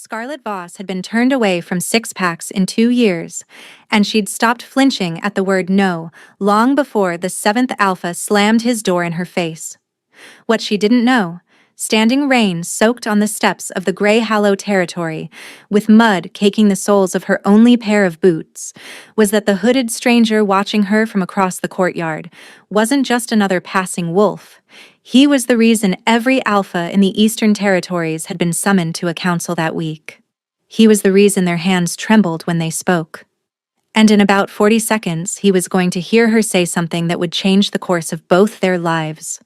Scarlett Voss had been turned away from six packs in 2 years, and she'd stopped flinching at the word no long before the seventh alpha slammed his door in her face. What she didn't know, standing rain soaked on the steps of the Grey Hallow territory, with mud caking the soles of her only pair of boots, was that the hooded stranger watching her from across the courtyard wasn't just another passing wolf. He was the reason every alpha in the Eastern Territories had been summoned to a council that week. He was the reason their hands trembled when they spoke. And in about 40 seconds, he was going to hear her say something that would change the course of both their lives.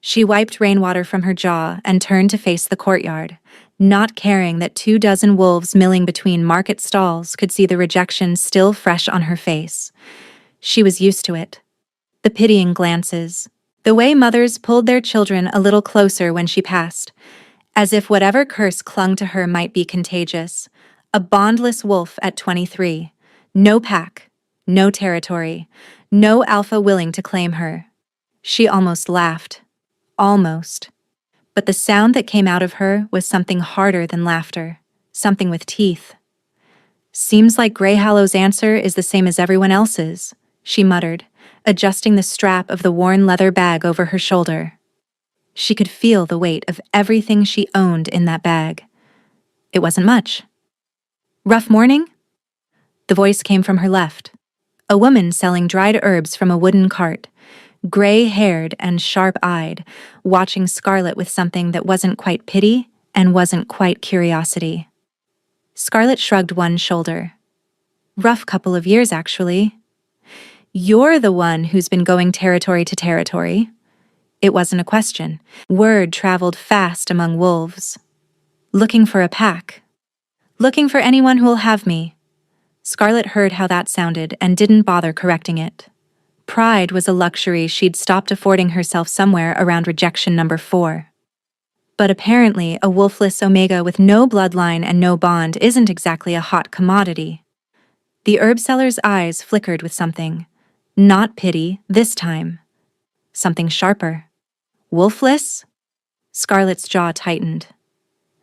She wiped rainwater from her jaw and turned to face the courtyard, not caring that 24 wolves milling between market stalls could see the rejection still fresh on her face. She was used to it. The pitying glances, the way mothers pulled their children a little closer when she passed, as if whatever curse clung to her might be contagious. A bondless wolf at 23. No pack, no territory, no alpha willing to claim her. She almost laughed. Almost. But the sound that came out of her was something harder than laughter, something with teeth. "Seems like Grey Hallow's answer is the same as everyone else's," she muttered, adjusting the strap of the worn leather bag over her shoulder. She could feel the weight of everything she owned in that bag. It wasn't much. "Rough morning?" The voice came from her left. A woman selling dried herbs from a wooden cart, gray-haired and sharp-eyed, watching Scarlett with something that wasn't quite pity and wasn't quite curiosity. Scarlett shrugged one shoulder. "Rough couple of years, actually." "You're the one who's been going territory to territory." It wasn't a question. Word traveled fast among wolves. "Looking for a pack." "Looking for anyone who'll have me." Scarlett heard how that sounded and didn't bother correcting it. Pride was a luxury she'd stopped affording herself somewhere around rejection number 4. But apparently a wolfless Omega with no bloodline and no bond isn't exactly a hot commodity. The herb seller's eyes flickered with something. Not pity, this time. Something sharper. Wolfless? Scarlett's jaw tightened.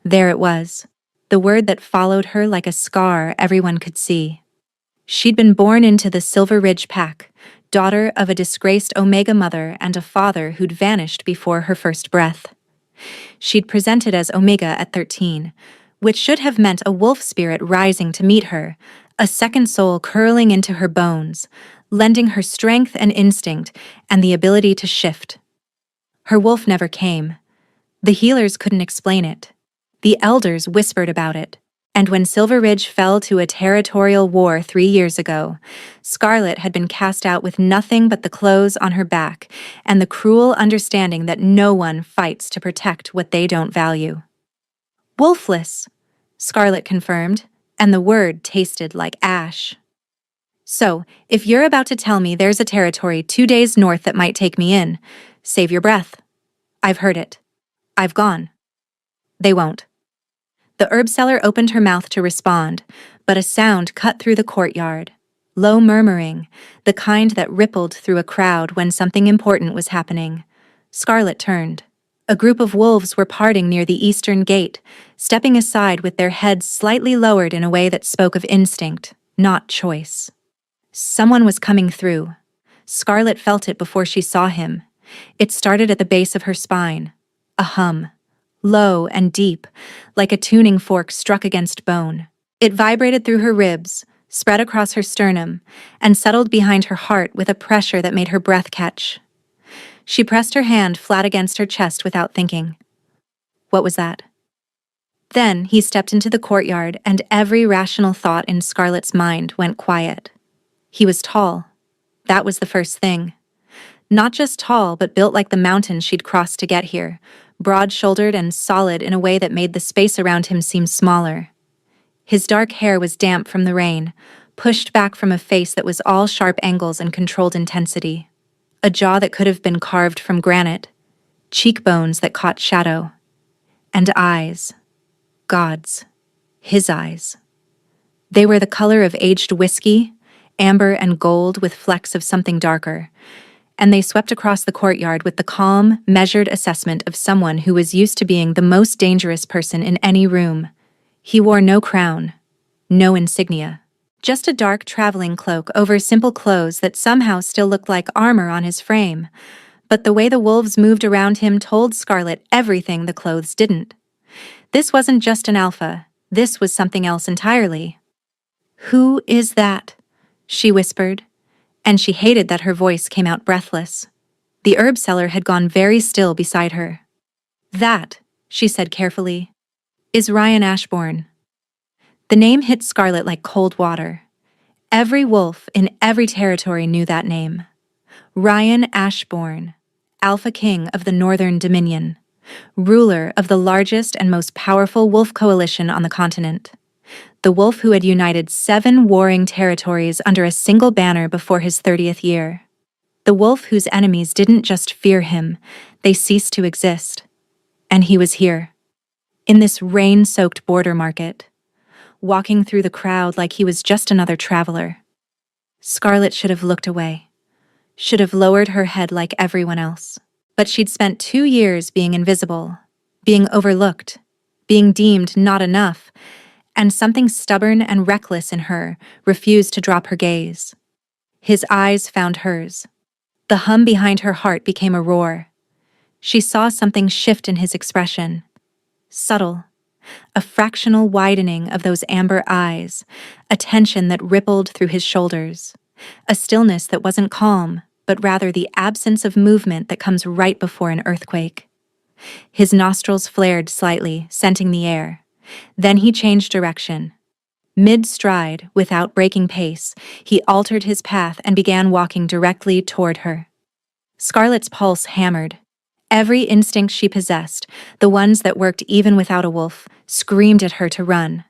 There it was. The word that followed her like a scar everyone could see. She'd been born into the Silver Ridge Pack, daughter of a disgraced Omega mother and a father who'd vanished before her first breath. She'd presented as Omega at 13, which should have meant a wolf spirit rising to meet her, a second soul curling into her bones, lending her strength and instinct and the ability to shift. Her wolf never came. The healers couldn't explain it. The elders whispered about it. And when Silver Ridge fell to a territorial war 3 years ago, Scarlett had been cast out with nothing but the clothes on her back and the cruel understanding that no one fights to protect what they don't value. "Wolfless," Scarlett confirmed, and the word tasted like ash. "So, if you're about to tell me there's a territory 2 days north that might take me in, save your breath. I've heard it. I've gone." "They won't." The herb seller opened her mouth to respond, but a sound cut through the courtyard. Low murmuring, the kind that rippled through a crowd when something important was happening. Scarlett turned. A group of wolves were parting near the eastern gate, stepping aside with their heads slightly lowered in a way that spoke of instinct, not choice. Someone was coming through. Scarlett felt it before she saw him. It started at the base of her spine. A hum. Low and deep, like a tuning fork struck against bone. It vibrated through her ribs, spread across her sternum, and settled behind her heart with a pressure that made her breath catch. She pressed her hand flat against her chest without thinking. What was that? Then he stepped into the courtyard, and every rational thought in Scarlett's mind went quiet. He was tall. That was the first thing. Not just tall, but built like the mountain she'd crossed to get here, broad-shouldered and solid in a way that made the space around him seem smaller. His dark hair was damp from the rain, pushed back from a face that was all sharp angles and controlled intensity. A jaw that could have been carved from granite, cheekbones that caught shadow, and eyes. God's. His eyes. They were the color of aged whiskey, amber and gold with flecks of something darker, and they swept across the courtyard with the calm, measured assessment of someone who was used to being the most dangerous person in any room. He wore no crown, no insignia. Just a dark traveling cloak over simple clothes that somehow still looked like armor on his frame. But the way the wolves moved around him told Scarlet everything the clothes didn't. This wasn't just an alpha, this was something else entirely. "Who is that?" she whispered, and she hated that her voice came out breathless. The herb seller had gone very still beside her. "That," she said carefully, "is Ryan Ashbourne." The name hit Scarlet like cold water. Every wolf in every territory knew that name. Ryan Ashbourne, Alpha King of the Northern Dominion, ruler of the largest and most powerful wolf coalition on the continent. The wolf who had united 7 warring territories under a single banner before his 30th year. The wolf whose enemies didn't just fear him, they ceased to exist. And he was here, in this rain-soaked border market, walking through the crowd like he was just another traveler. Scarlet should have looked away, should have lowered her head like everyone else. But she'd spent 2 years being invisible, being overlooked, being deemed not enough, and something stubborn and reckless in her refused to drop her gaze. His eyes found hers. The hum behind her heart became a roar. She saw something shift in his expression. Subtle. A fractional widening of those amber eyes, a tension that rippled through his shoulders, a stillness that wasn't calm, but rather the absence of movement that comes right before an earthquake. His nostrils flared slightly, scenting the air. Then he changed direction. Mid-stride, without breaking pace, he altered his path and began walking directly toward her. Scarlet's pulse hammered. Every instinct she possessed, the ones that worked even without a wolf, screamed at her to run.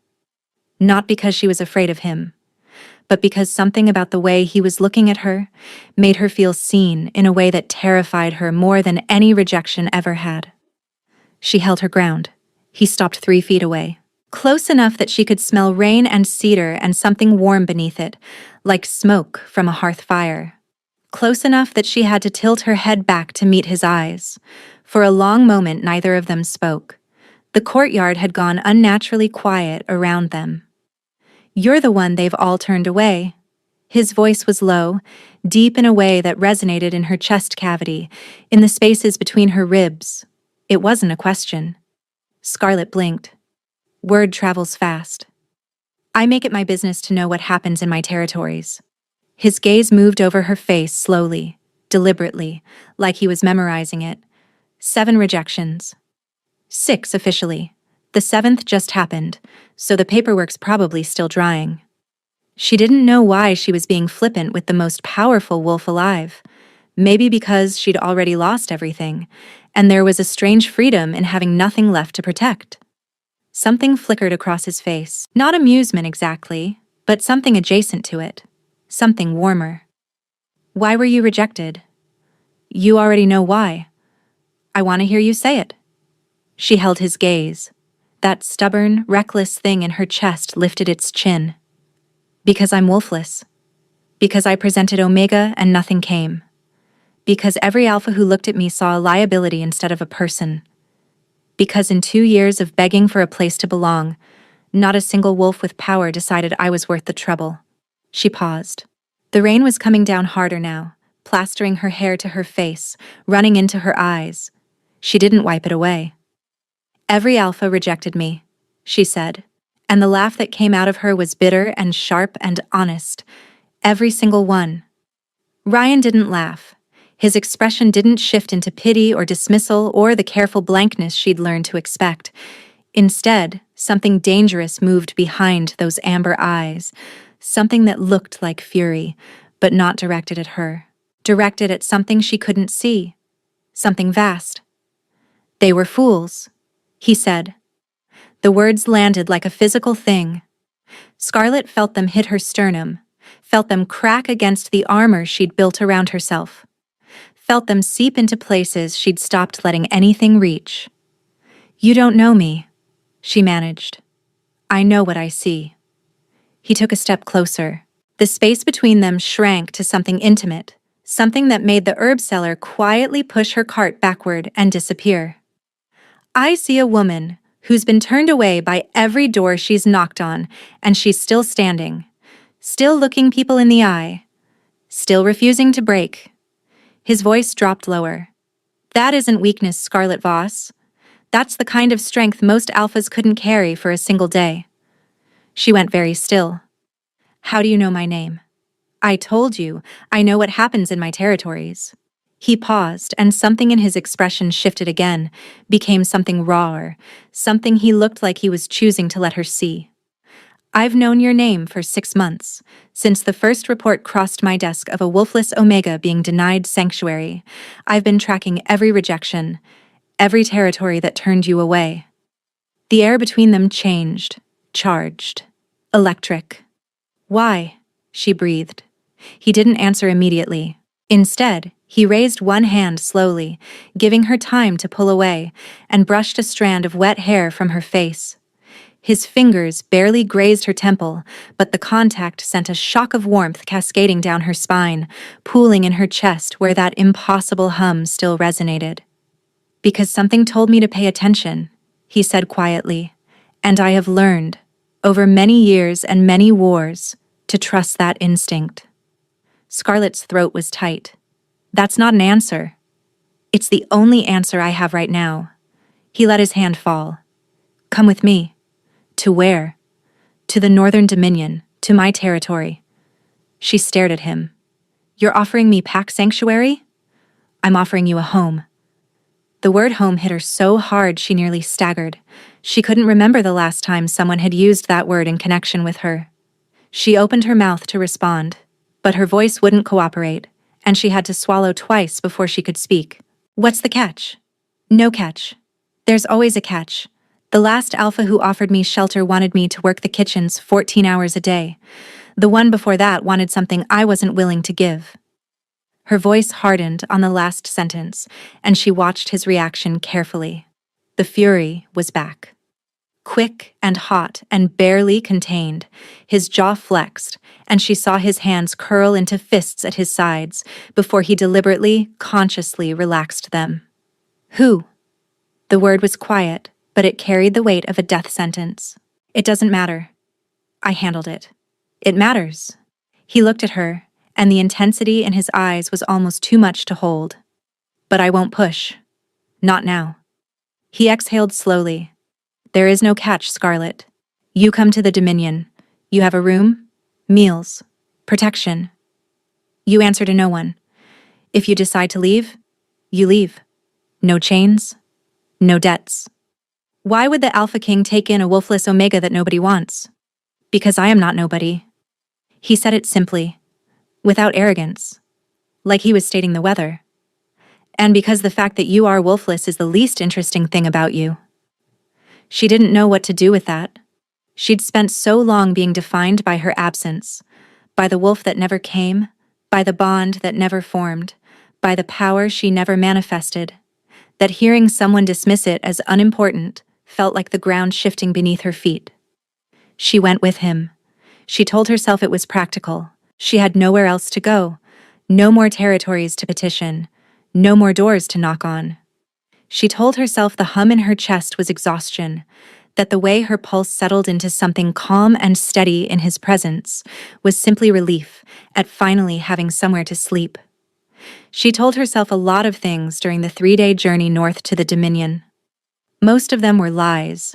Not because she was afraid of him, but because something about the way he was looking at her made her feel seen in a way that terrified her more than any rejection ever had. She held her ground. He stopped 3 feet away, close enough that she could smell rain and cedar and something warm beneath it, like smoke from a hearth fire. Close enough that she had to tilt her head back to meet his eyes. For a long moment, neither of them spoke. The courtyard had gone unnaturally quiet around them. "You're the one they've all turned away." His voice was low, deep in a way that resonated in her chest cavity, in the spaces between her ribs. It wasn't a question. Scarlet blinked. Word travels fast. "I make it my business to know what happens in my territories." His gaze moved over her face slowly, deliberately, like he was memorizing it. 7 rejections. 6 officially. The 7th just happened, so the paperwork's probably still drying. She didn't know why she was being flippant with the most powerful wolf alive. Maybe because she'd already lost everything, and there was a strange freedom in having nothing left to protect. Something flickered across his face. Not amusement exactly, but something adjacent to it. Something warmer. "Why were you rejected?" "You already know why." "I want to hear you say it." She held his gaze. That stubborn, reckless thing in her chest lifted its chin. "Because I'm wolfless. Because I presented Omega and nothing came. Because every alpha who looked at me saw a liability instead of a person. Because in 2 years of begging for a place to belong, not a single wolf with power decided I was worth the trouble." She paused. The rain was coming down harder now, plastering her hair to her face, running into her eyes. She didn't wipe it away. "Every alpha rejected me," she said, and the laugh that came out of her was bitter and sharp and honest. Every single one. Ryan didn't laugh. His expression didn't shift into pity or dismissal or the careful blankness she'd learned to expect. Instead, something dangerous moved behind those amber eyes, something that looked like fury, but not directed at her, directed at something she couldn't see, something vast. "They were fools," he said. The words landed like a physical thing. Scarlet felt them hit her sternum, felt them crack against the armor she'd built around herself, felt them seep into places she'd stopped letting anything reach. "You don't know me," she managed. "I know what I see." He took a step closer. The space between them shrank to something intimate, something that made the herb seller quietly push her cart backward and disappear. "I see a woman who's been turned away by every door she's knocked on, and she's still standing, still looking people in the eye, still refusing to break. His voice dropped lower. That isn't weakness, Scarlet Voss. That's the kind of strength most alphas couldn't carry for a single day. She went very still. How do you know my name? I told you, I know what happens in my territories. He paused, and something in his expression shifted again, became something rawer, something he looked like he was choosing to let her see. I've known your name for 6 months, since the first report crossed my desk of a wolfless Omega being denied sanctuary. I've been tracking every rejection, every territory that turned you away. The air between them changed, charged, electric. Why? She breathed. He didn't answer immediately. Instead, he raised one hand slowly, giving her time to pull away, and brushed a strand of wet hair from her face. His fingers barely grazed her temple, but the contact sent a shock of warmth cascading down her spine, pooling in her chest where that impossible hum still resonated. Because something told me to pay attention, he said quietly, and I have learned, over many years and many wars, to trust that instinct. Scarlet's throat was tight. That's not an answer. It's the only answer I have right now. He let his hand fall. Come with me. To where? To the Northern Dominion, to my territory. She stared at him. You're offering me Pack Sanctuary? I'm offering you a home. The word home hit her so hard she nearly staggered. She couldn't remember the last time someone had used that word in connection with her. She opened her mouth to respond, but her voice wouldn't cooperate, and she had to swallow twice before she could speak. What's the catch? No catch. There's always a catch. The last alpha who offered me shelter wanted me to work the kitchens 14 hours a day. The one before that wanted something I wasn't willing to give. Her voice hardened on the last sentence, and she watched his reaction carefully. The fury was back. Quick and hot and barely contained, his jaw flexed, and she saw his hands curl into fists at his sides before he deliberately, consciously relaxed them. Who? The word was quiet, but it carried the weight of a death sentence. It doesn't matter. I handled it. It matters. He looked at her, and the intensity in his eyes was almost too much to hold. But I won't push. Not now. He exhaled slowly. There is no catch, Scarlet. You come to the Dominion. You have a room, meals, protection. You answer to no one. If you decide to leave, you leave. No chains, no debts. Why would the Alpha King take in a wolfless Omega that nobody wants? Because I am not nobody. He said it simply, without arrogance, like he was stating the weather. And because the fact that you are wolfless is the least interesting thing about you. She didn't know what to do with that. She'd spent so long being defined by her absence, by the wolf that never came, by the bond that never formed, by the power she never manifested, that hearing someone dismiss it as unimportant felt like the ground shifting beneath her feet. She went with him. She told herself it was practical. She had nowhere else to go, no more territories to petition, no more doors to knock on. She told herself the hum in her chest was exhaustion, that the way her pulse settled into something calm and steady in his presence was simply relief at finally having somewhere to sleep. She told herself a lot of things during the 3-day journey north to the Dominion. Most of them were lies.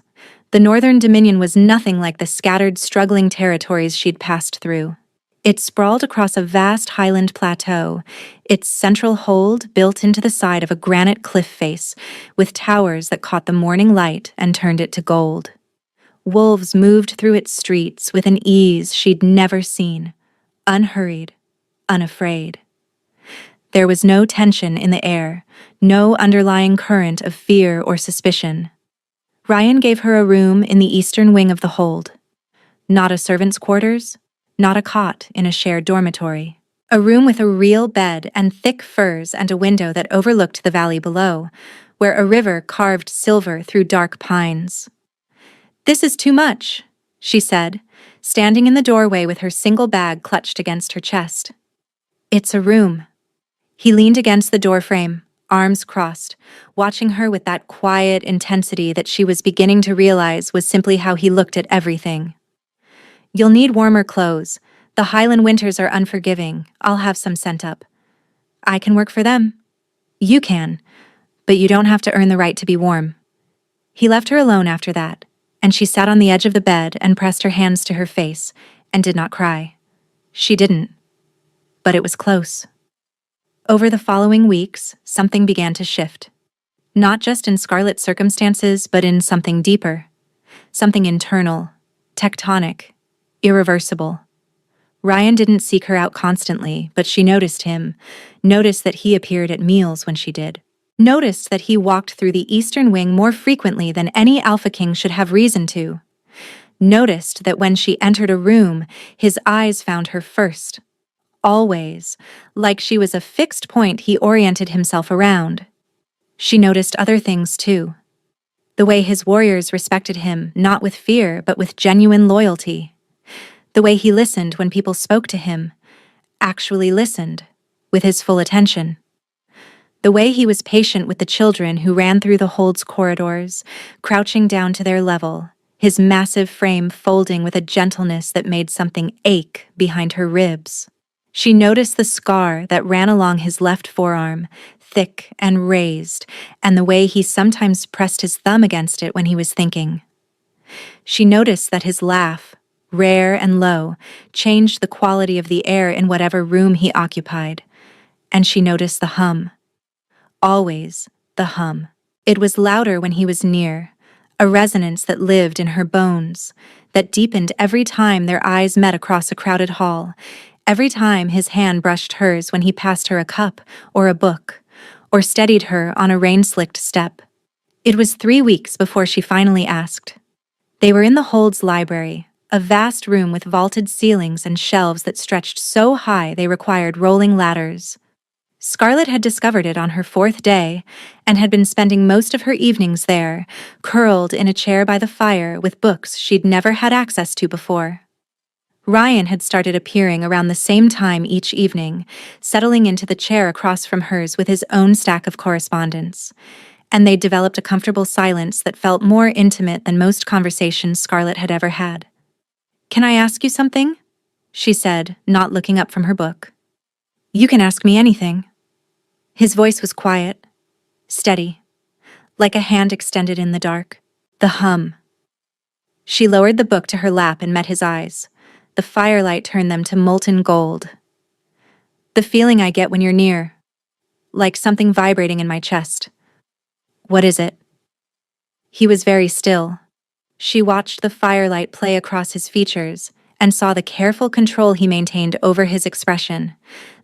The Northern Dominion was nothing like the scattered, struggling territories she'd passed through. It sprawled across a vast highland plateau, its central hold built into the side of a granite cliff face, with towers that caught the morning light and turned it to gold. Wolves moved through its streets with an ease she'd never seen, unhurried, unafraid. There was no tension in the air, no underlying current of fear or suspicion. Ryan gave her a room in the eastern wing of the hold. Not a servant's quarters, not a cot in a shared dormitory. A room with a real bed and thick furs and a window that overlooked the valley below, where a river carved silver through dark pines. "This is too much," she said, standing in the doorway with her single bag clutched against her chest. "It's a room." He leaned against the doorframe, arms crossed, watching her with that quiet intensity that she was beginning to realize was simply how he looked at everything. "You'll need warmer clothes. The Highland winters are unforgiving. I'll have some sent up." "I can work for them." "You can, but you don't have to earn the right to be warm." He left her alone after that, and she sat on the edge of the bed and pressed her hands to her face and did not cry. She didn't, but it was close. Over the following weeks, something began to shift. Not just in Scarlett's circumstances, but in something deeper. Something internal, tectonic, irreversible. Ryan didn't seek her out constantly, but she noticed him, noticed that he appeared at meals when she did. Noticed that he walked through the eastern wing more frequently than any Alpha King should have reason to. Noticed that when she entered a room, his eyes found her first. Always, like she was a fixed point he oriented himself around. She noticed other things too. The way his warriors respected him, not with fear, but with genuine loyalty. The way he listened when people spoke to him, actually listened, with his full attention. The way he was patient with the children who ran through the hold's corridors, crouching down to their level, his massive frame folding with a gentleness that made something ache behind her ribs. She noticed the scar that ran along his left forearm, thick and raised, and the way he sometimes pressed his thumb against it when he was thinking. She noticed that his laugh, rare and low, changed the quality of the air in whatever room he occupied. And she noticed the hum. Always the hum. It was louder when he was near, a resonance that lived in her bones, that deepened every time their eyes met across a crowded hall, every time his hand brushed hers when he passed her a cup or a book, or steadied her on a rain-slicked step. It was 3 weeks before she finally asked. They were in the hold's library, a vast room with vaulted ceilings and shelves that stretched so high they required rolling ladders. Scarlett had discovered it on her 4th day and had been spending most of her evenings there, curled in a chair by the fire with books she'd never had access to before. Ryan had started appearing around the same time each evening, settling into the chair across from hers with his own stack of correspondence, and they'd developed a comfortable silence that felt more intimate than most conversations Scarlett had ever had. "Can I ask you something?" she said, not looking up from her book. "You can ask me anything." His voice was quiet, steady, like a hand extended in the dark. The hum. She lowered the book to her lap and met his eyes. The firelight turned them to molten gold. "The feeling I get when you're near. Like something vibrating in my chest." "What is it?" He was very still. She watched the firelight play across his features and saw the careful control he maintained over his expression,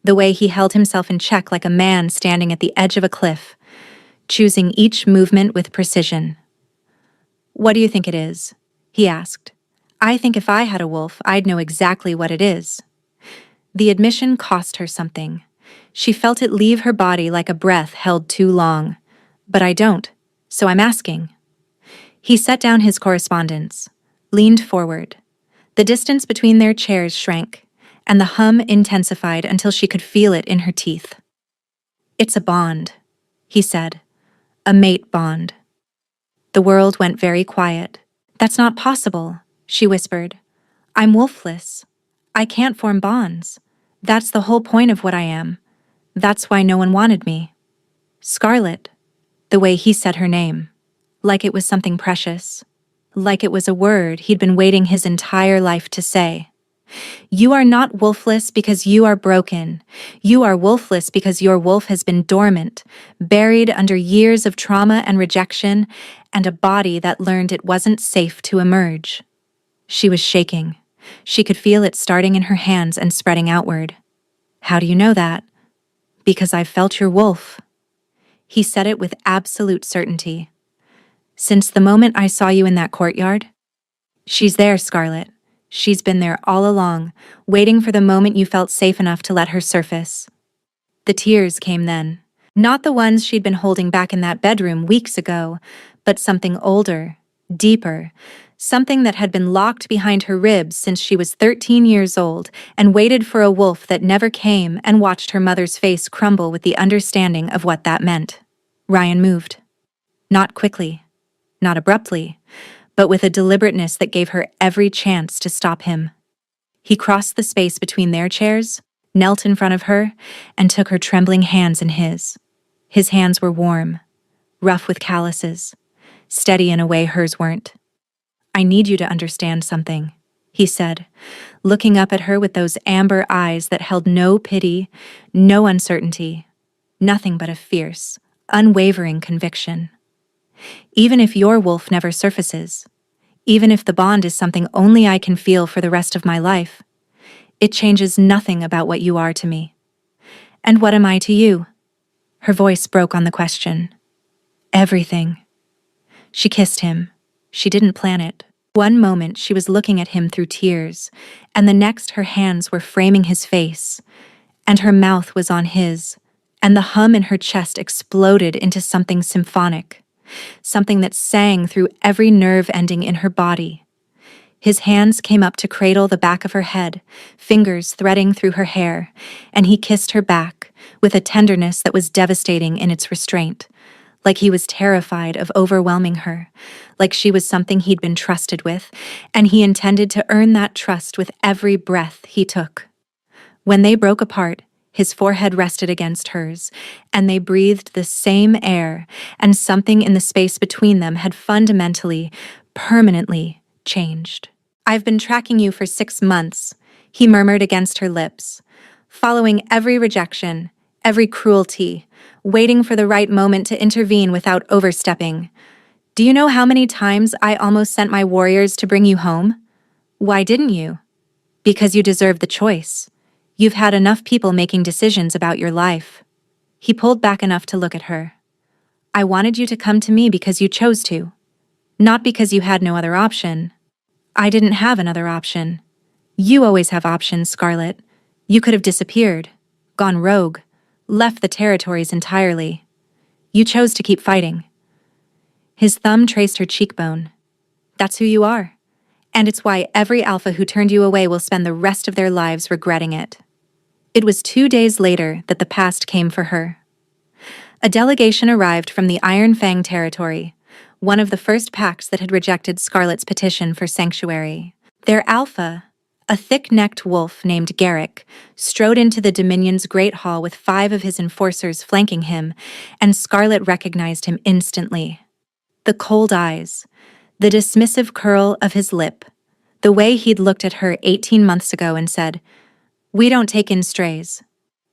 the way he held himself in check like a man standing at the edge of a cliff, choosing each movement with precision. "What do you think it is?" he asked. "I think if I had a wolf, I'd know exactly what it is." The admission cost her something. She felt it leave her body like a breath held too long. "But I don't, so I'm asking." He set down his correspondence, leaned forward. The distance between their chairs shrank, and the hum intensified until she could feel it in her teeth. "It's a bond," he said. "A mate bond." The world went very quiet. "That's not possible," she whispered. "I'm wolfless. I can't form bonds. That's the whole point of what I am. That's why no one wanted me." "Scarlett," the way he said her name, like it was something precious, like it was a word he'd been waiting his entire life to say. "You are not wolfless because you are broken. You are wolfless because your wolf has been dormant, buried under years of trauma and rejection, and a body that learned it wasn't safe to emerge." She was shaking. She could feel it starting in her hands and spreading outward. "How do you know that?" "Because I've felt your wolf." He said it with absolute certainty. "Since the moment I saw you in that courtyard?" "She's there, Scarlett. She's been there all along, waiting for the moment you felt safe enough to let her surface." The tears came then. Not the ones she'd been holding back in that bedroom weeks ago, but something older, deeper, something that had been locked behind her ribs since she was 13 years old and waited for a wolf that never came and watched her mother's face crumble with the understanding of what that meant. Ryan moved. Not quickly, not abruptly, but with a deliberateness that gave her every chance to stop him. He crossed the space between their chairs, knelt in front of her, and took her trembling hands in his. His hands were warm, rough with calluses, steady in a way hers weren't. "I need you to understand something," he said, looking up at her with those amber eyes that held no pity, no uncertainty, nothing but a fierce, unwavering conviction. "Even if your wolf never surfaces, even if the bond is something only I can feel for the rest of my life, it changes nothing about what you are to me. And what am I to you?" Her voice broke on the question. "Everything." She kissed him. She didn't plan it. One moment she was looking at him through tears, and the next her hands were framing his face, and her mouth was on his, and the hum in her chest exploded into something symphonic, something that sang through every nerve ending in her body. His hands came up to cradle the back of her head, fingers threading through her hair, and he kissed her back with a tenderness that was devastating in its restraint, like he was terrified of overwhelming her, like she was something he'd been trusted with, and he intended to earn that trust with every breath he took. When they broke apart, his forehead rested against hers, and they breathed the same air, and something in the space between them had fundamentally, permanently changed. "I've been tracking you for 6 months," he murmured against her lips, following every rejection, every cruelty, waiting for the right moment to intervene without overstepping. "Do you know how many times I almost sent my warriors to bring you home? Why didn't you? Because you deserve the choice. You've had enough people making decisions about your life." He pulled back enough to look at her. "I wanted you to come to me because you chose to, not because you had no other option." "I didn't have another option. You always have options, Scarlet. You could have disappeared, gone rogue, left the territories entirely. You chose to keep fighting." His thumb traced her cheekbone. "That's who you are. And it's why every alpha who turned you away will spend the rest of their lives regretting it." It was 2 days later that the past came for her. A delegation arrived from the Iron Fang territory, one of the first packs that had rejected Scarlet's petition for sanctuary. Their alpha, a thick-necked wolf named Garrick, strode into the Dominion's Great Hall with 5 of his enforcers flanking him, and Scarlet recognized him instantly. The cold eyes, the dismissive curl of his lip, the way he'd looked at her 18 months ago and said, "We don't take in strays."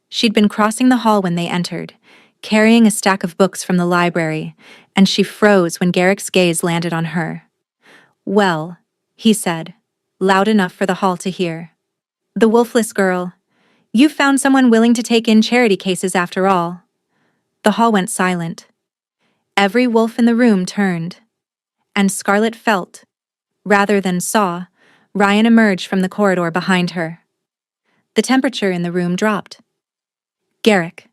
She'd been crossing the hall when they entered, carrying a stack of books from the library, and she froze when Garrick's gaze landed on her. "Well," he said, loud enough for the hall to hear. "The wolfless girl. You found someone willing to take in charity cases after all." The hall went silent. Every wolf in the room turned, and Scarlet felt, rather than saw, Ryan emerge from the corridor behind her. The temperature in the room dropped. "Garrick."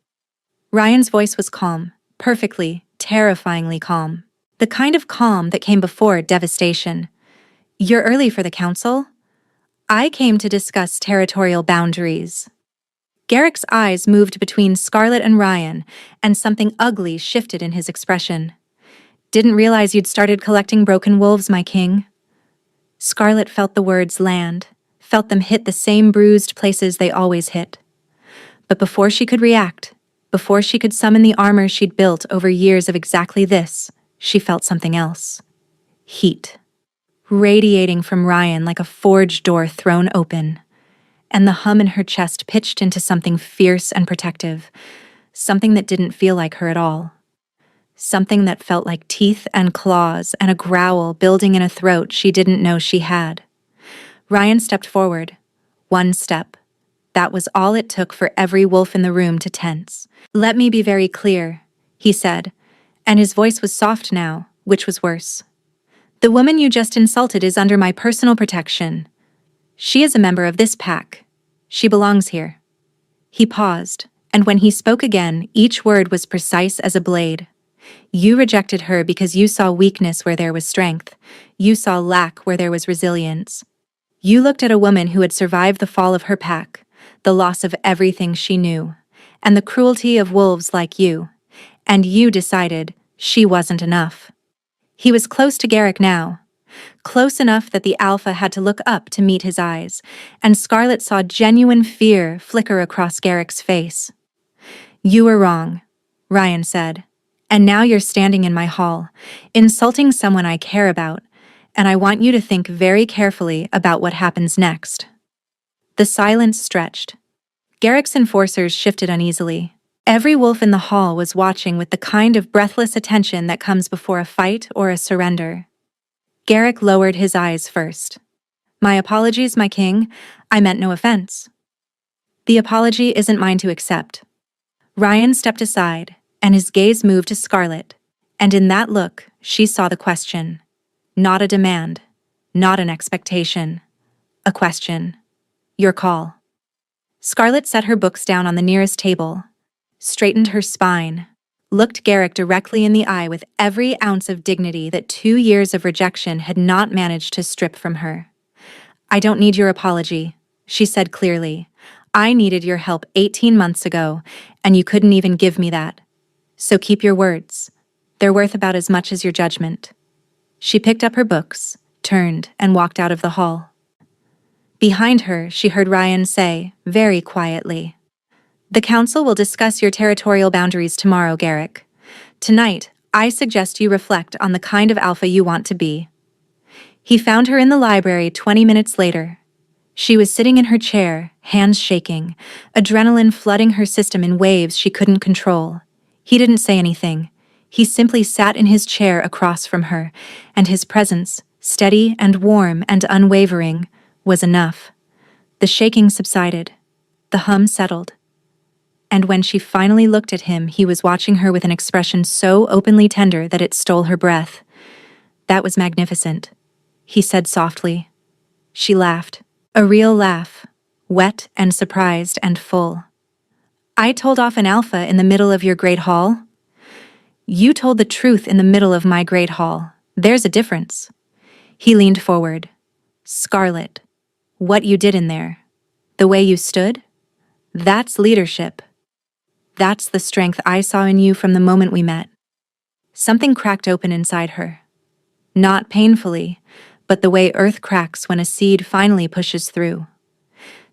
Ryan's voice was calm, perfectly, terrifyingly calm. The kind of calm that came before devastation. "You're early for the council? I came to discuss territorial boundaries." Garrick's eyes moved between Scarlet and Ryan, and something ugly shifted in his expression. "Didn't realize you'd started collecting broken wolves, my king." Scarlet felt the words land, felt them hit the same bruised places they always hit. But before she could react, before she could summon the armor she'd built over years of exactly this, she felt something else. Heat. Radiating from Ryan like a forge door thrown open, and the hum in her chest pitched into something fierce and protective, something that didn't feel like her at all. Something that felt like teeth and claws and a growl building in a throat she didn't know she had. Ryan stepped forward. 1 step. That was all it took for every wolf in the room to tense. "Let me be very clear," he said, and his voice was soft now, which was worse. "The woman you just insulted is under my personal protection. She is a member of this pack. She belongs here." He paused, and when he spoke again, each word was precise as a blade. You rejected her because you saw weakness where there was strength. You saw lack where there was resilience. You looked at a woman who had survived the fall of her pack, the loss of everything she knew, and the cruelty of wolves like you, and you decided she wasn't enough. He was close to Garrick now, close enough that the Alpha had to look up to meet his eyes, and Scarlet saw genuine fear flicker across Garrick's face. You were wrong, Ryan said, and now you're standing in my hall, insulting someone I care about, and I want you to think very carefully about what happens next. The silence stretched. Garrick's enforcers shifted uneasily. Every wolf in the hall was watching with the kind of breathless attention that comes before a fight or a surrender. Garrick lowered his eyes first. My apologies, my king. I meant no offense. The apology isn't mine to accept. Ryan stepped aside, and his gaze moved to Scarlet, and in that look, she saw the question. Not a demand, not an expectation. A question. Your call. Scarlet set her books down on the nearest table, straightened her spine, looked Garrick directly in the eye with every ounce of dignity that 2 years of rejection had not managed to strip from her. I don't need your apology, she said clearly. I needed your help 18 months ago, and you couldn't even give me that. So keep your words. They're worth about as much as your judgment. She picked up her books, turned, and walked out of the hall. Behind her, she heard Ryan say, very quietly, The council will discuss your territorial boundaries tomorrow, Garrick. Tonight, I suggest you reflect on the kind of alpha you want to be. He found her in the library 20 minutes later. She was sitting in her chair, hands shaking, adrenaline flooding her system in waves she couldn't control. He didn't say anything. He simply sat in his chair across from her, and his presence, steady and warm and unwavering, was enough. The shaking subsided. The hum settled. And when she finally looked at him, he was watching her with an expression so openly tender that it stole her breath. That was magnificent, he said softly. She laughed. A real laugh, wet and surprised and full. I told off an alpha in the middle of your great hall? You told the truth in the middle of my great hall. There's a difference. He leaned forward. Scarlet, what you did in there, the way you stood, that's leadership. That's the strength I saw in you from the moment we met. Something cracked open inside her. Not painfully, but the way earth cracks when a seed finally pushes through.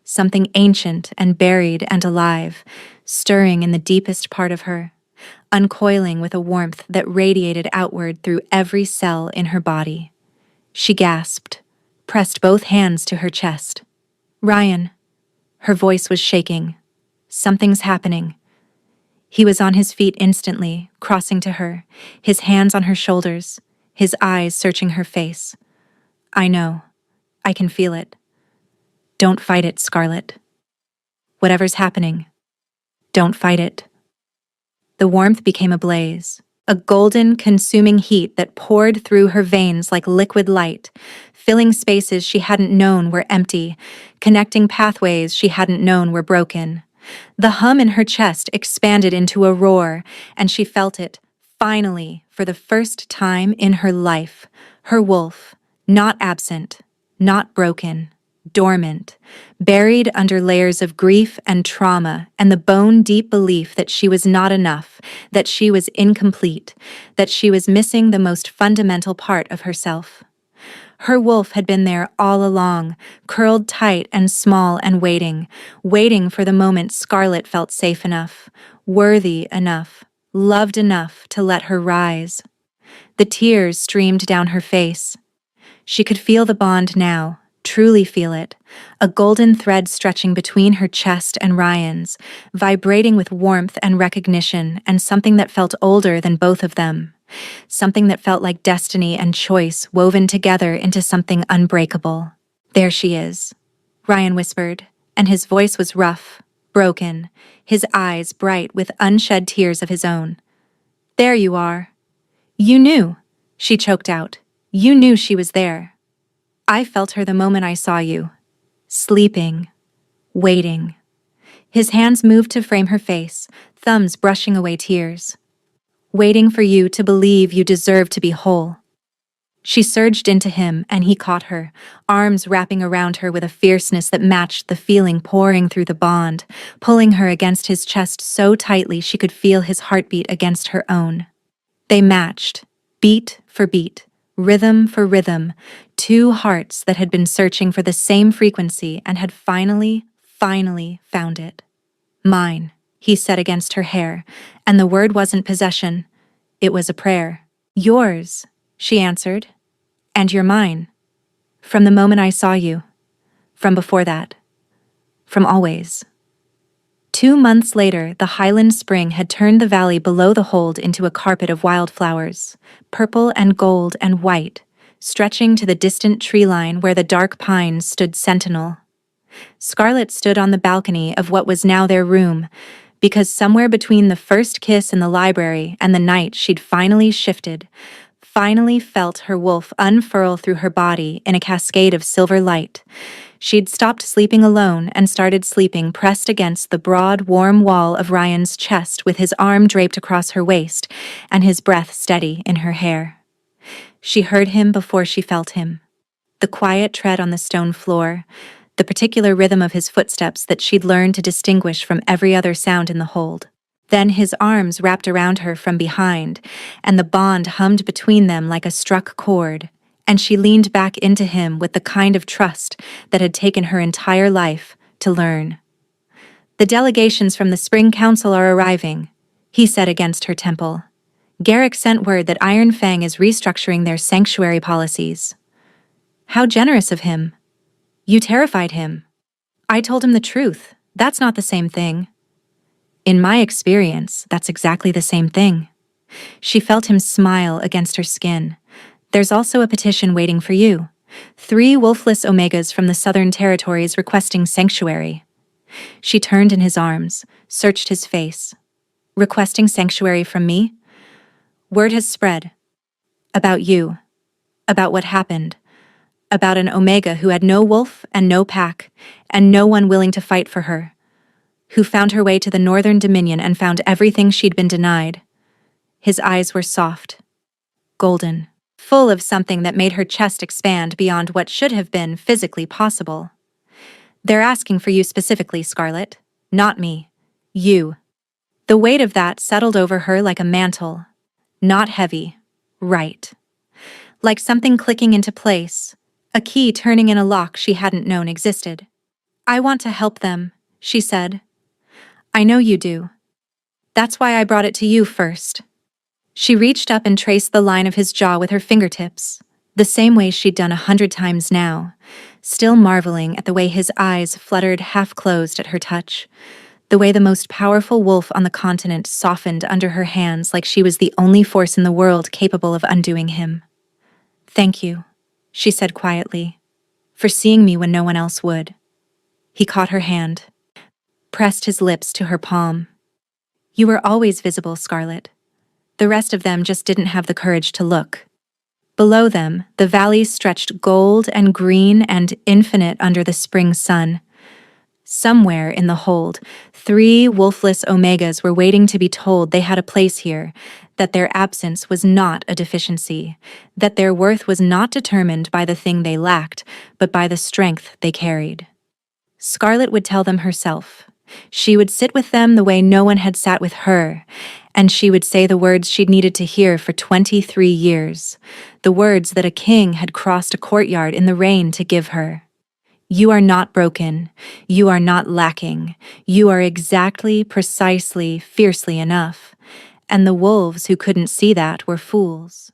Something ancient and buried and alive, stirring in the deepest part of her, uncoiling with a warmth that radiated outward through every cell in her body. She gasped, pressed both hands to her chest. Ryan. Her voice was shaking. Something's happening. He was on his feet instantly, crossing to her, his hands on her shoulders, his eyes searching her face. I know. I can feel it. Don't fight it, Scarlet. Whatever's happening, don't fight it. The warmth became a blaze, a golden, consuming heat that poured through her veins like liquid light, filling spaces she hadn't known were empty, connecting pathways she hadn't known were broken. The hum in her chest expanded into a roar, and she felt it, finally, for the first time in her life. Her wolf, not absent, not broken, dormant, buried under layers of grief and trauma and the bone-deep belief that she was not enough, that she was incomplete, that she was missing the most fundamental part of herself. Her wolf had been there all along, curled tight and small and waiting for the moment Scarlet felt safe enough, worthy enough, loved enough to let her rise. The tears streamed down her face. She could feel the bond now, truly feel it, a golden thread stretching between her chest and Ryan's, vibrating with warmth and recognition and something that felt older than both of them. Something that felt like destiny and choice woven together into something unbreakable. There she is, Ryan whispered, and his voice was rough, broken, his eyes bright with unshed tears of his own. There you are. You knew, she choked out. You knew she was there. I felt her the moment I saw you. Sleeping. Waiting. His hands moved to frame her face, thumbs brushing away tears. waiting for you to believe you deserve to be whole." She surged into him, and he caught her, arms wrapping around her with a fierceness that matched the feeling pouring through the bond, pulling her against his chest so tightly she could feel his heartbeat against her own. They matched, beat for beat, rhythm for rhythm, two hearts that had been searching for the same frequency and had finally found it. "Mine," he said against her hair, and the word wasn't possession, it was a prayer. "Yours," she answered, "and you're mine. From the moment I saw you. From before that. From always." 2 months later, the Highland spring had turned the valley below the hold into a carpet of wildflowers, purple and gold and white, stretching to the distant tree line where the dark pines stood sentinel. Scarlett stood on the balcony of what was now their room, because somewhere between the first kiss in the library and the night she'd finally shifted, finally felt her wolf unfurl through her body in a cascade of silver light. She'd stopped sleeping alone and started sleeping pressed against the broad, warm wall of Ryan's chest with his arm draped across her waist and his breath steady in her hair. She heard him before she felt him. The quiet tread on the stone floor, the particular rhythm of his footsteps that she'd learned to distinguish from every other sound in the hold. Then his arms wrapped around her from behind, and the bond hummed between them like a struck chord, and she leaned back into him with the kind of trust that had taken her entire life to learn. "The delegations from the Spring Council are arriving," he said against her temple. "Garrick sent word that Iron Fang is restructuring their sanctuary policies." "How generous of him." "You terrified him." "I told him the truth. That's not the same thing." "In my experience, that's exactly the same thing." She felt him smile against her skin. "There's also a petition waiting for you. 3 wolfless Omegas from the Southern Territories requesting sanctuary." She turned in his arms, searched his face. "Requesting sanctuary from me?" "Word has spread. About you. About what happened. About an Omega who had no wolf and no pack, and no one willing to fight for her. Who found her way to the Northern Dominion and found everything she'd been denied." His eyes were soft, golden, full of something that made her chest expand beyond what should have been physically possible. "They're asking for you specifically, Scarlett. Not me. You." The weight of that settled over her like a mantle. Not heavy. Right. Like something clicking into place, a key turning in a lock she hadn't known existed. "I want to help them," she said. "I know you do. That's why I brought it to you first." She reached up and traced the line of his jaw with her fingertips, the same way she'd done 100 times now, still marveling at the way his eyes fluttered half-closed at her touch, the way the most powerful wolf on the continent softened under her hands like she was the only force in the world capable of undoing him. "Thank you," she said quietly, "for seeing me when no one else would." He caught her hand, pressed his lips to her palm. "You were always visible, Scarlett. The rest of them just didn't have the courage to look." Below them, the valleys stretched gold and green and infinite under the spring sun. Somewhere in the hold, 3 wolfless Omegas were waiting to be told they had a place here, that their absence was not a deficiency, that their worth was not determined by the thing they lacked, but by the strength they carried. Scarlett would tell them herself. She would sit with them the way no one had sat with her, and she would say the words she'd needed to hear for 23 years, the words that a king had crossed a courtyard in the rain to give her. "You are not broken. You are not lacking. You are exactly, precisely, fiercely enough." And the wolves who couldn't see that were fools.